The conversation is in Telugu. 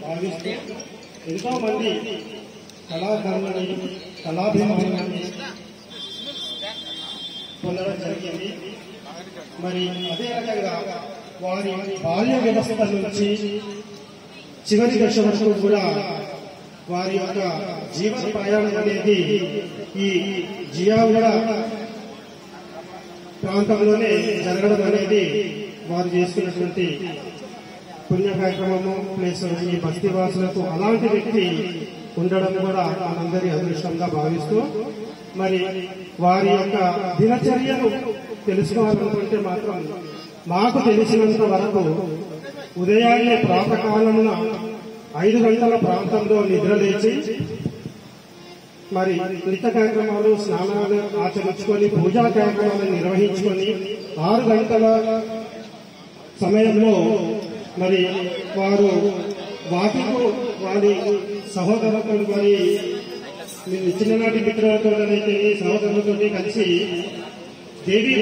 భావిస్తూ ఎంతో మంది కళాకారులని కళాభిమానులని పొందడం జరిగింది. మరి అదే రకంగా వారి బాల్య వ్యవస్థ నుంచి చివరి దశ వరకు కూడా వారి యొక్క జీవన ప్రయాణం అనేది ఈ జియాగూడ ప్రాంతంలోనే జరగడం అనేది వారు చేసుకున్నటువంటి పుణ్య కార్యక్రమము. ప్లస్ ఈ బస్తీవాసులకు అలాంటి వ్యక్తి ఉండడం కూడా మనందరి అదృష్టంగా భావిస్తూ మరి వారి యొక్క దినచర్యను తెలుసుకోవాలనుకుంటే మాత్రం మాకు తెలిసినంత వరకు ఉదయాన్నే ప్రాతకాలమున 5 గంటల ప్రాంతంలో నిద్రలేచి మరి నిత్య కార్యక్రమాలు స్నానాలు ఆచరించుకొని పూజా కార్యక్రమాలు నిర్వహించుకొని 6 గంటల సమయంలో మరి వారు వాటికు వారి సహోదరులతో మరి చిన్ననాటి మిత్రులతో సహోదరులతో కలిసి దేవీ